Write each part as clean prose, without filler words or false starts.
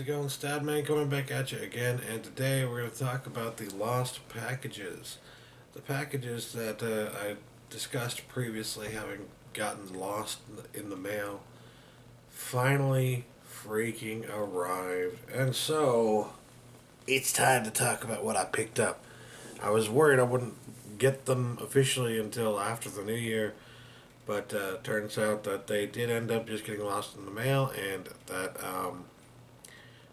it going, Stadman? Coming back at you again, and today we're going to talk about the lost packages. The packages that I discussed previously having gotten lost in the mail finally freaking arrived. And so, it's time to talk about what I picked up. I was worried I wouldn't get them officially until after the new year, but turns out that they did end up just getting lost in the mail, and that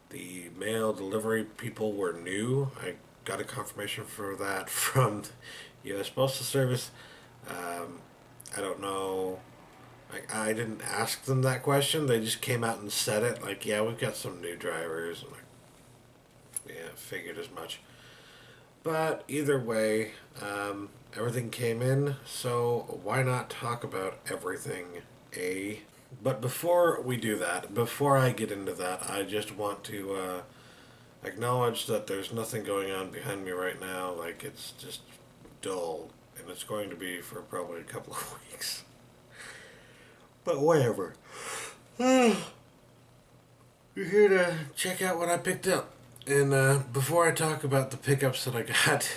the mail delivery people were new. I got a confirmation for that from the U.S. Postal Service. I don't know. I didn't ask them that question. They just came out and said it. Like, yeah, we've got some new drivers. I'm like, yeah, figured as much. But either way, everything came in, so why not talk about everything, eh? But before we do that, before I get into that, I just want to acknowledge that there's nothing going on behind me right now. Like, it's just dull, and it's going to be for probably a couple of weeks. But whatever. You're here to check out what I picked up. And before I talk about the pickups that I got,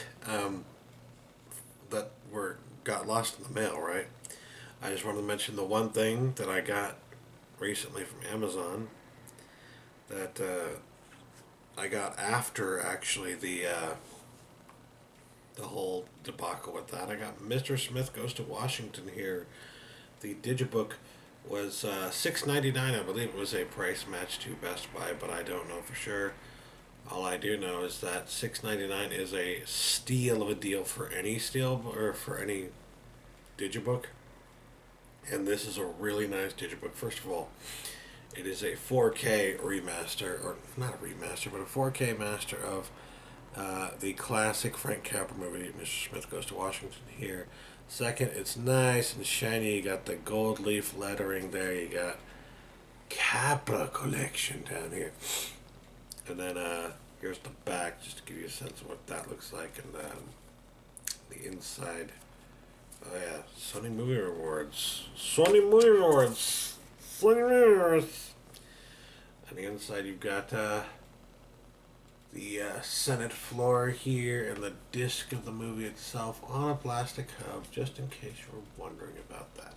that got lost in the mail, right? I just wanted to mention the one thing that I got recently from Amazon that I got after actually the whole debacle with that. I got Mr. Smith Goes to Washington here. The digibook was $6.99. I believe it was a price match to Best Buy, but I don't know for sure. All I do know is that $6.99 is a steal of a deal for any steal or for any digibook. And this is a really nice digibook. First of all, it is a 4K remaster, or not a remaster, but a 4K master of the classic Frank Capra movie, Mr. Smith Goes to Washington here. Second, it's nice and shiny. You got the gold leaf lettering there. You got Capra Collection down here. And then here's the back, just to give you a sense of what that looks like. And the inside. Oh yeah, Sony Movie Rewards. Sony Movie Rewards. Sony Movie Rewards. On the inside you've got the Senate floor here and the disc of the movie itself on a plastic hub, just in case you were wondering about that.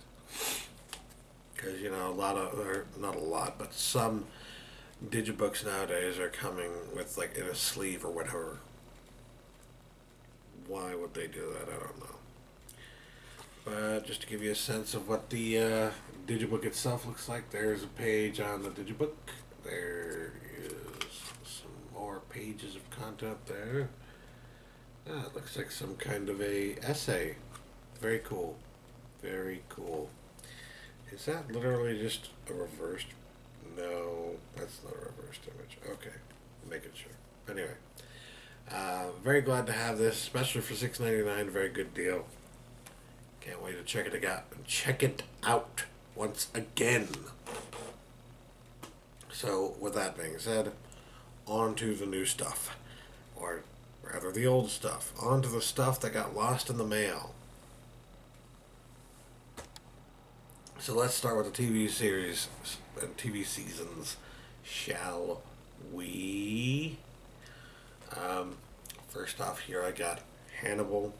Because, you know, or not a lot, but some digibooks nowadays are coming with, like, in a sleeve or whatever. Why would they do that? I don't know. But just to give you a sense of what the digibook itself looks like, there's a page on the digibook. There is some more pages of content there. It looks like some kind of a essay. Very cool. Very cool. Is that literally just a reversed? No, that's not a reversed image. Okay, making sure. Anyway, very glad to have this, especially for $6.99. Very good deal. Can't wait to check it out. Check it out once again. So, with that being said, on to the new stuff, or rather the old stuff. On to the stuff that got lost in the mail. So let's start with the TV series and TV seasons, shall we? First off here I got Hannibal,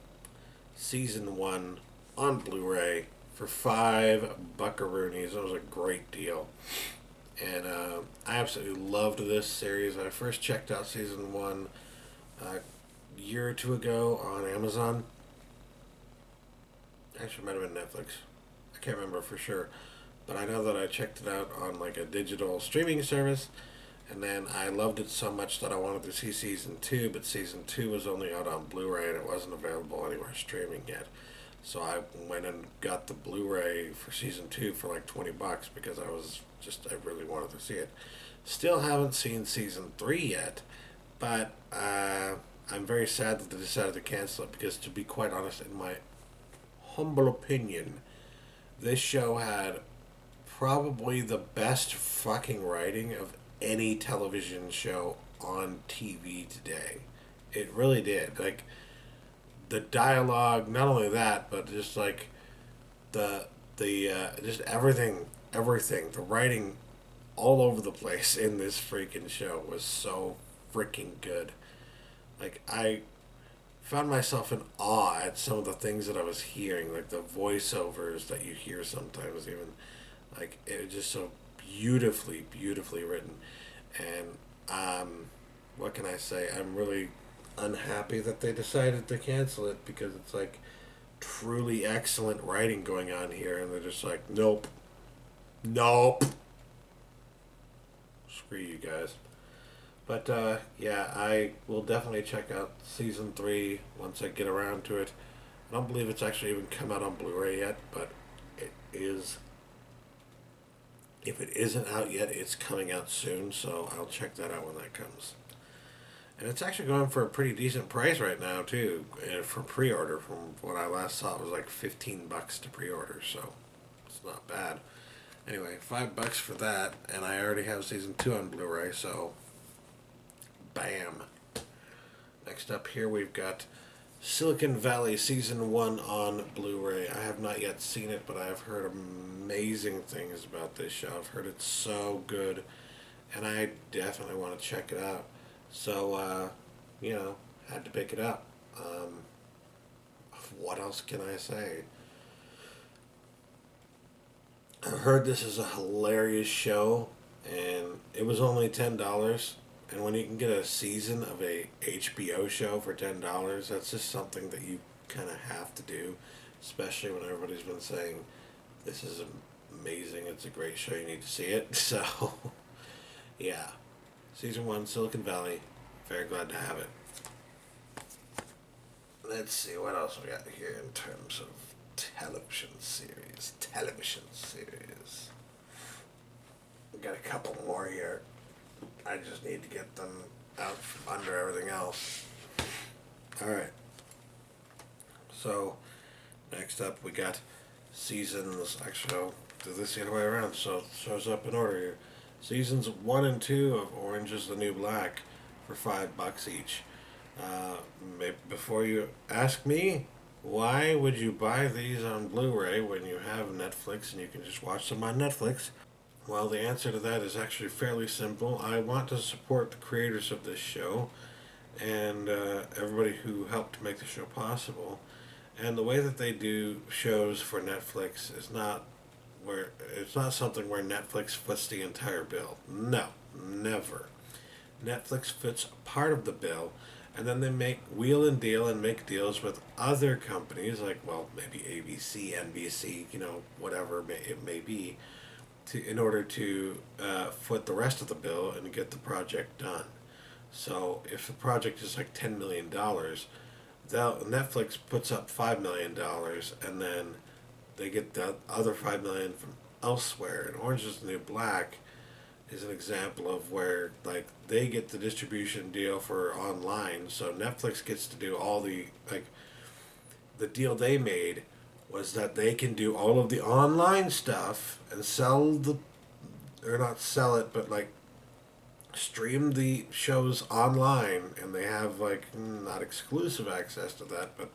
Season 1 on Blu-ray for $5 buckaroonies. That was a great deal. And I absolutely loved this series. I first checked out Season 1 a year or two ago on Amazon. Actually, it might have been Netflix. I can't remember for sure, but I know that I checked it out on like a digital streaming service, and then I loved it so much that I wanted to see Season 2, but Season 2 was only out on Blu-ray and it wasn't available anywhere streaming yet. So I went and got the Blu-ray for Season 2 for like $20 because I really wanted to see it. Still haven't seen Season 3 yet, but I'm very sad that they decided to cancel it because, to be quite honest, in my humble opinion, this show had probably the best fucking writing of any television show on TV today. It really did. Like, the dialogue, not only that, but just like the just everything, the writing all over the place in this freaking show was so freaking good. Like, I found myself in awe at some of the things that I was hearing, like the voiceovers that you hear sometimes, even like it was just so beautifully, beautifully written. And what can I say? I'm really unhappy that they decided to cancel it because it's like truly excellent writing going on here, and they're just like, nope, nope, screw you guys. But yeah, I will definitely check out season 3 once I get around to it. I don't believe it's actually even come out on Blu-ray yet, but it is. If it isn't out yet, it's coming out soon, so I'll check that out when that comes. And it's actually going for a pretty decent price right now too, for pre-order. From what I last saw, it was like $15 to pre-order, so it's not bad. Anyway, $5 for that, and I already have season 2 on Blu-ray, so bam. Next up here we've got Silicon Valley Season 1 on Blu-ray. I have not yet seen it, but I have heard amazing things about this show. I've heard it's so good, and I definitely want to check it out. So, had to pick it up. What else can I say? I've heard this is a hilarious show, and it was only $10. And when you can get a season of a HBO show for $10, that's just something that you kind of have to do, especially when everybody's been saying this is amazing, it's a great show, you need to see it. So, yeah, season 1, Silicon Valley, very glad to have it. Let's see what else we got here in terms of television series. We got a couple more here. I just need to get them out from under everything else. Alright. So, next up we got seasons. Actually, I'll do this the other way around so it shows up in order here. Seasons 1 and 2 of Orange is the New Black for $5 each. Before you ask me, why would you buy these on Blu-ray when you have Netflix and you can just watch them on Netflix? Well, the answer to that is actually fairly simple. I want to support the creators of this show and everybody who helped make the show possible. And the way that they do shows for Netflix is not where it's not something where Netflix foots the entire bill. No, never. Netflix foots part of the bill, and then they wheel and deal and make deals with other companies like, well, maybe ABC, NBC, whatever it may be, in order to foot the rest of the bill and get the project done. So if the project is like $10 million, Netflix puts up $5 million, and then they get the other $5 million from elsewhere. And Orange is the New Black is an example of where like they get the distribution deal for online, so Netflix gets to do all the deal they made was that they can do all of the online stuff and not sell it, but like stream the shows online, and they have like not exclusive access to that, but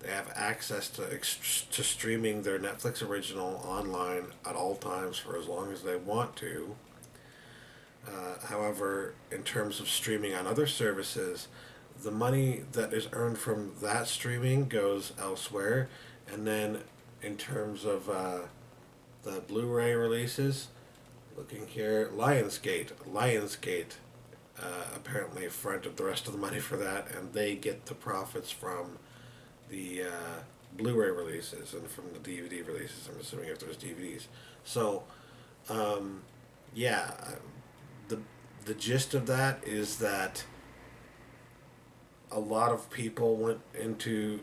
they have access to streaming their Netflix original online at all times for as long as they want to. However, in terms of streaming on other services, the money that is earned from that streaming goes elsewhere. And then in terms of the Blu-ray releases, looking here, Lionsgate apparently fronted the rest of the money for that, and they get the profits from the Blu-ray releases and from the DVD releases, I'm assuming, if there's DVDs. So, yeah, the gist of that is that a lot of thought went into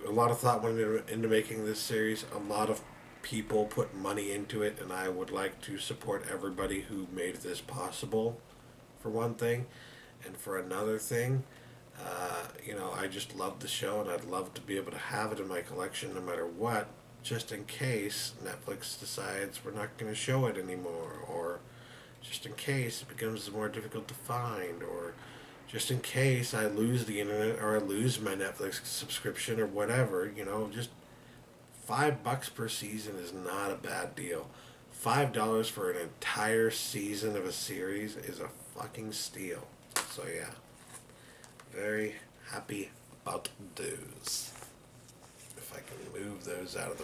making this series. A lot of people put money into it, and I would like to support everybody who made this possible, for one thing. And for another thing, I just love the show, and I'd love to be able to have it in my collection no matter what, just in case Netflix decides we're not going to show it anymore, or just in case it becomes more difficult to find, or just in case I lose the internet or I lose my Netflix subscription or whatever. Just $5 per season is not a bad deal. $5 for an entire season of a series is a fucking steal. So yeah, very happy about those. If I can move those out of the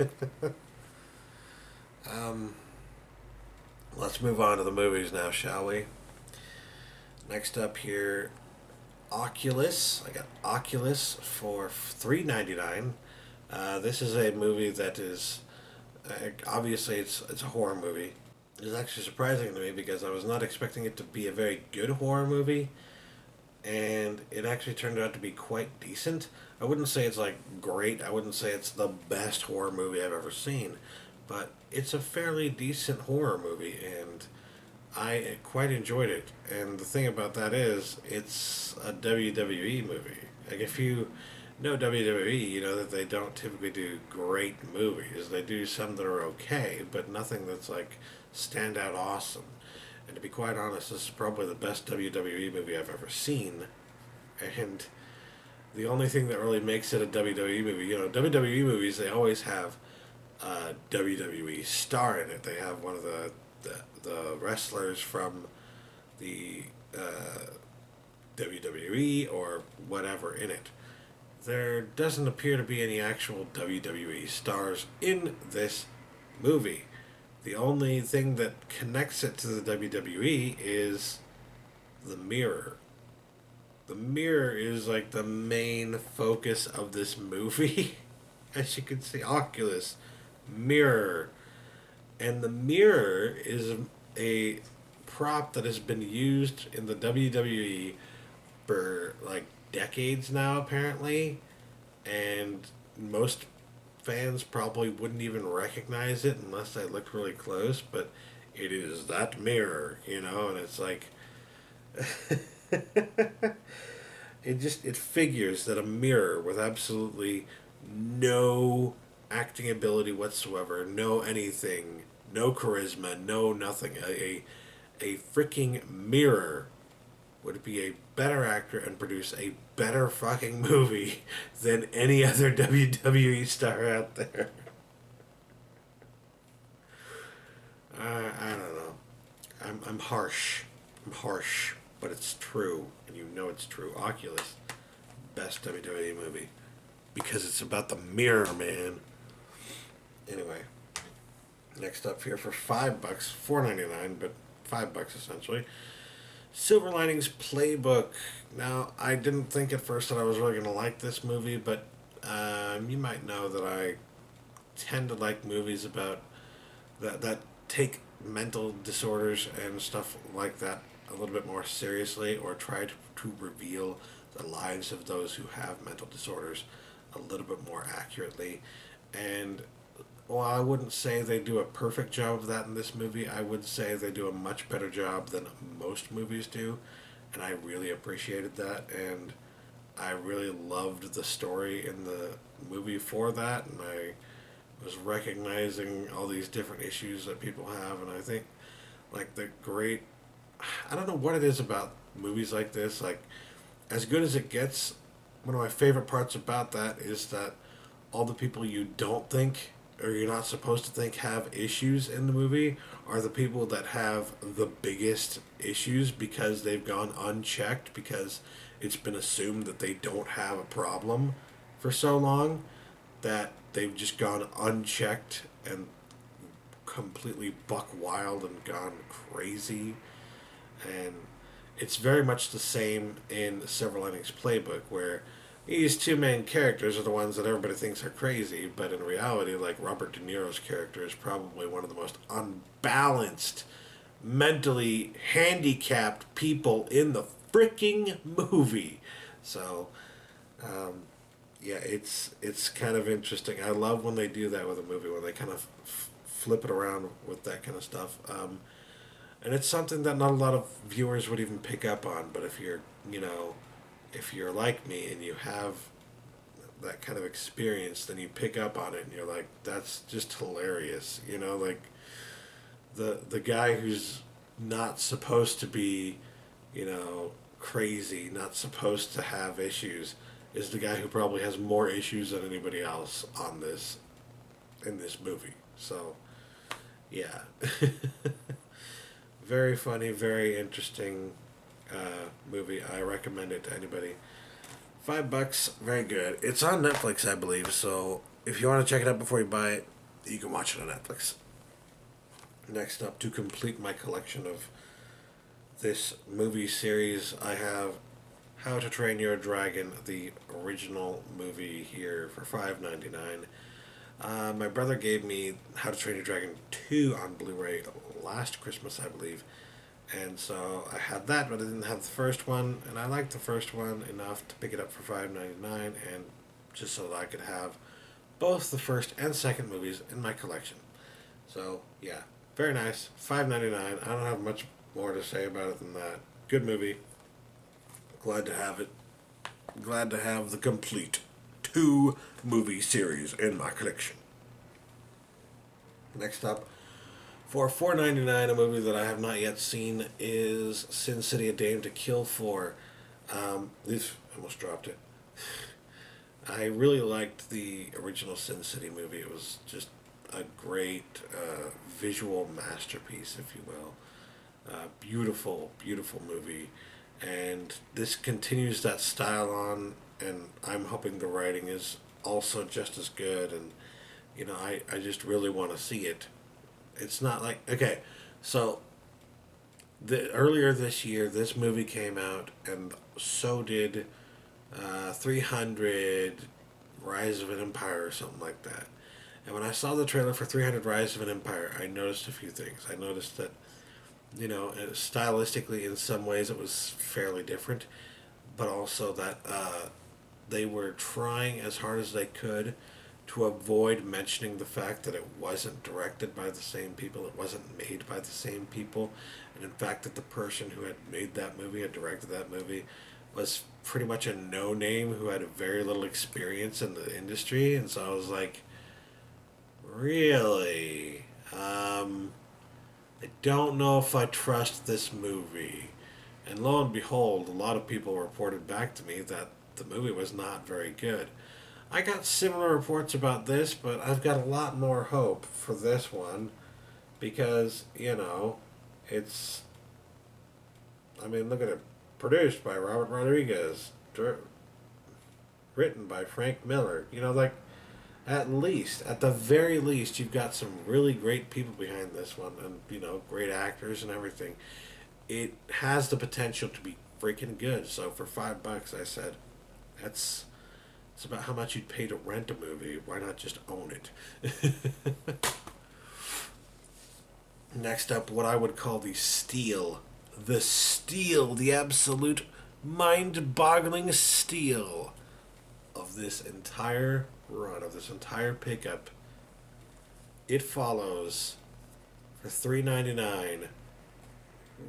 way. Let's move on to the movies now, shall we? Next up here, Oculus. I got Oculus for $3.99. This is a movie that is obviously it's a horror movie. It's actually surprising to me because I was not expecting it to be a very good horror movie, and it actually turned out to be quite decent. I wouldn't say it's like great. I wouldn't say it's the best horror movie I've ever seen, but it's a fairly decent horror movie, and I quite enjoyed it. And the thing about that is, it's a WWE movie. Like, if you know WWE, you know that they don't typically do great movies. They do some that are okay, but nothing that's like standout awesome. And to be quite honest, this is probably the best WWE movie I've ever seen. And the only thing that really makes it a WWE movie, you know, WWE movies, they always have a WWE star in it. They have one of the wrestlers from the WWE or whatever in it. There doesn't appear to be any actual WWE stars in this movie. The only thing that connects it to the WWE is the mirror. The mirror is like the main focus of this movie. As you can see, Oculus, mirror. And the mirror is a prop that has been used in the WWE for like decades now, apparently. And most fans probably wouldn't even recognize it unless they looked really close, but it is that mirror, you know, and it's like it figures that a mirror with absolutely no acting ability whatsoever, no anything, no charisma, no nothing, a freaking mirror would be a better actor and produce a better fucking movie than any other WWE star out there. I don't know. I'm harsh. I'm harsh, but it's true, and you know it's true. Oculus, best WWE movie, because it's about the mirror, man. Anyway, next up here for $5, $4.99, but $5 essentially. Silver Linings Playbook. Now, I didn't think at first that I was really going to like this movie, but you might know that I tend to like movies about that take mental disorders and stuff like that a little bit more seriously, or try to reveal the lives of those who have mental disorders a little bit more accurately. And while I wouldn't say they do a perfect job of that in this movie, I would say they do a much better job than most movies do, and I really appreciated that, and I really loved the story in the movie for that, and I was recognizing all these different issues that people have, and I think, like, I don't know what it is about movies like this, like, as good as it gets, one of my favorite parts about that is that all the people you don't think, or you're not supposed to think, have issues in the movie are the people that have the biggest issues because they've gone unchecked, because it's been assumed that they don't have a problem for so long that they've just gone unchecked and completely buck wild and gone crazy. And it's very much the same in Silver Linings Playbook, where these two main characters are the ones that everybody thinks are crazy, but in reality, like, Robert De Niro's character is probably one of the most unbalanced, mentally handicapped people in the freaking movie. So, yeah, it's kind of interesting. I love when they do that with a movie, when they kind of flip it around with that kind of stuff. And it's something that not a lot of viewers would even pick up on, but if you're, you know, if you're like me and you have that kind of experience, then you pick up on it and you're like, that's just hilarious. You know, like, the guy who's not supposed to be, you know, crazy, not supposed to have issues, is the guy who probably has more issues than anybody else in this movie. So Yeah. Very funny, very interesting movie. I recommend it to anybody. $5, very good. It's on Netflix, I believe. So if you want to check it out before you buy it, you can watch it on Netflix. Next up, to complete my collection of this movie series, I have How to Train Your Dragon, the original movie here for $5.99. My brother gave me How to Train Your Dragon 2 on Blu-ray last Christmas, I believe. And so I had that, but I didn't have the first one, and I liked the first one enough to pick it up for $5.99, and just so that I could have both the first and second movies in my collection. So yeah, very nice. $5.99. I don't have much more to say about it than that. Good movie. Glad to have it. Glad to have the complete two movie series in my collection. Next up, for $4.99, a movie that I have not yet seen is Sin City: A Dame to Kill For. I almost dropped it. I really liked the original Sin City movie. It was just a great visual masterpiece, if you will. Beautiful, beautiful movie. And this continues that style on, and I'm hoping the writing is also just as good. And, I just really want to see it. It's not like, okay, so earlier this year, this movie came out, and so did 300 Rise of an Empire or something like that. And when I saw the trailer for 300 Rise of an Empire, I noticed a few things. I noticed that, stylistically, in some ways, it was fairly different, but also that they were trying as hard as they could to avoid mentioning the fact that it wasn't directed by the same people, it wasn't made by the same people, and in fact that the person who had made that movie, had directed that movie, was pretty much a no-name who had very little experience in the industry. And so I was like, really? I don't know if I trust this movie. And lo and behold, a lot of people reported back to me that the movie was not very good. I got similar reports about this, but I've got a lot more hope for this one because, it's. I mean, look at it. Produced by Robert Rodriguez, written by Frank Miller. At the very least, you've got some really great people behind this one, and great actors and everything. It has the potential to be freaking good. So for $5, I said, that's it's about how much you'd pay to rent a movie. Why not just own it? Next up, what I would call the steal. The absolute mind-boggling steal of this entire run, of this entire pickup. It Follows for $3.99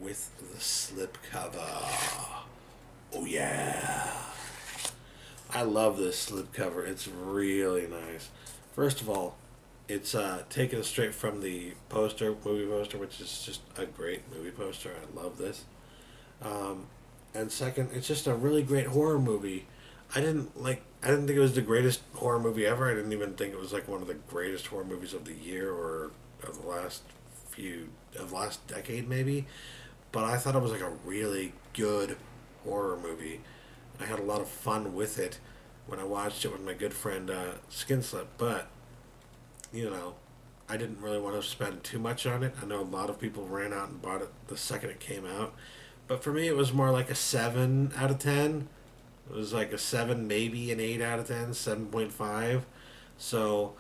with the slipcover. Oh yeah. I love this slipcover. It's really nice. First of all, it's taken straight from the movie poster, which is just a great movie poster. I love this. And second, it's just a really great horror movie. I didn't think it was the greatest horror movie ever. I didn't even think it was like one of the greatest horror movies of the year or of the last decade maybe. But I thought it was like a really good horror movie. I had a lot of fun with it when I watched it with my good friend Skinslip. But I didn't really want to spend too much on it. I know a lot of people ran out and bought it the second it came out. But for me, it was more like a 7 out of 10. It was like a 7, maybe an 8 out of 10, 7.5. So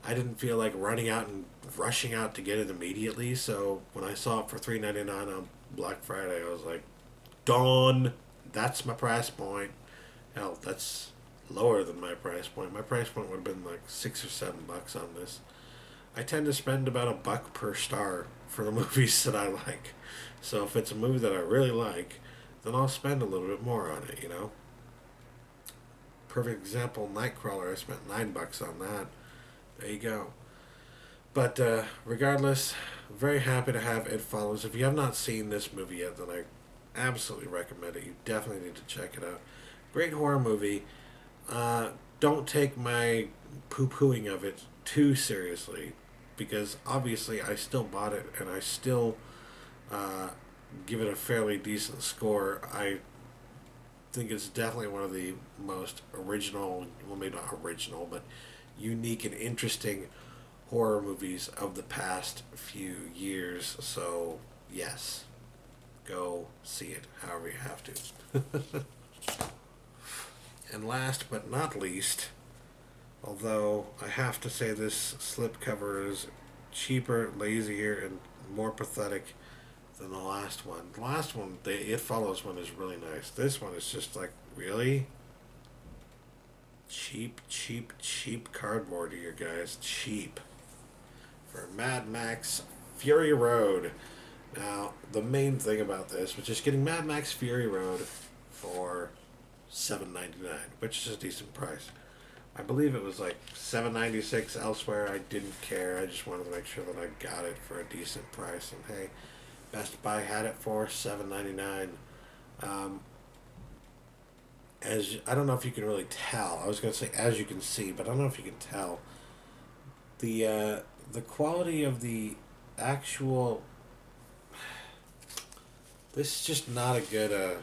I didn't feel like running out and rushing out to get it immediately. So when I saw it for $3.99 on Black Friday, I was like, done. That's my price point. Hell, that's lower than my price point. My price point would have been like $6 or $7 on this. I tend to spend about $1 per star for the movies that I like. So if it's a movie that I really like, then I'll spend a little bit more on it. Perfect example, Nightcrawler. I spent $9 on that. There you go. But regardless, very happy to have It Follows. If you have not seen this movie yet, then I absolutely recommend it. You definitely need to check it out. Great horror movie. Don't take my poo-pooing of it too seriously because obviously I still bought it and I still give it a fairly decent score. I think it's definitely one of the most original, well, maybe not original, but unique and interesting horror movies of the past few years. So, yes, go see it however you have to. And last but not least, although I have to say this slipcover is cheaper, lazier, and more pathetic than the last one. The last one, the It Follows one, is really nice. This one is just like, really? Cheap, cheap, cheap cardboard here, guys. Cheap. For Mad Max Fury Road. Now, the main thing about this was just getting Mad Max Fury Road for $7.99, which is a decent price. I believe it was like $7.96 elsewhere. I didn't care. I just wanted to make sure that I got it for a decent price. And hey, Best Buy had it for $7.99. As I don't know if you can really tell. I was going to say as you can see, but I don't know if you can tell. The quality of the actual. This is just not a good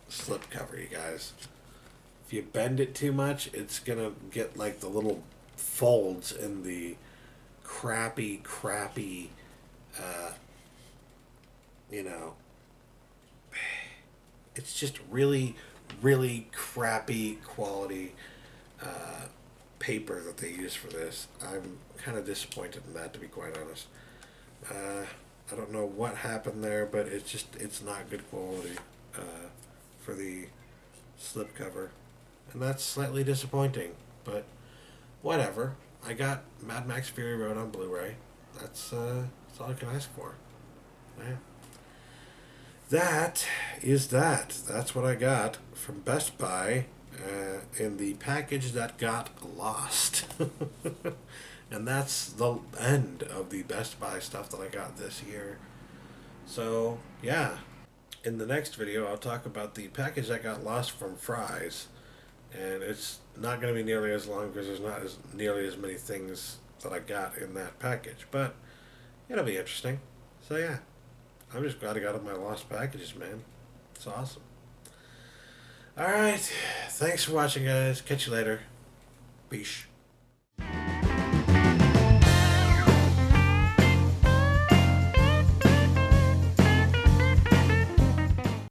slipcover, you guys. If you bend it too much, it's gonna get like the little folds in the crappy, uh, you know, it's just really, really crappy quality paper that they use for this. I'm kind of disappointed in that, to be quite honest. I don't know what happened there, but it's not good quality for the slipcover. And that's slightly disappointing, but whatever. I got Mad Max Fury Road on Blu-ray. That's all I can ask for. Yeah. That is that. That's what I got from Best Buy in the package that got lost. And that's the end of the Best Buy stuff that I got this year. So, yeah. In the next video, I'll talk about the package that got lost from Fry's. And it's not going to be nearly as long because there's not nearly as many things that I got in that package. But it'll be interesting. So, yeah. I'm just glad I got all my lost packages, man. It's awesome. Alright. Thanks for watching, guys. Catch you later. Peace.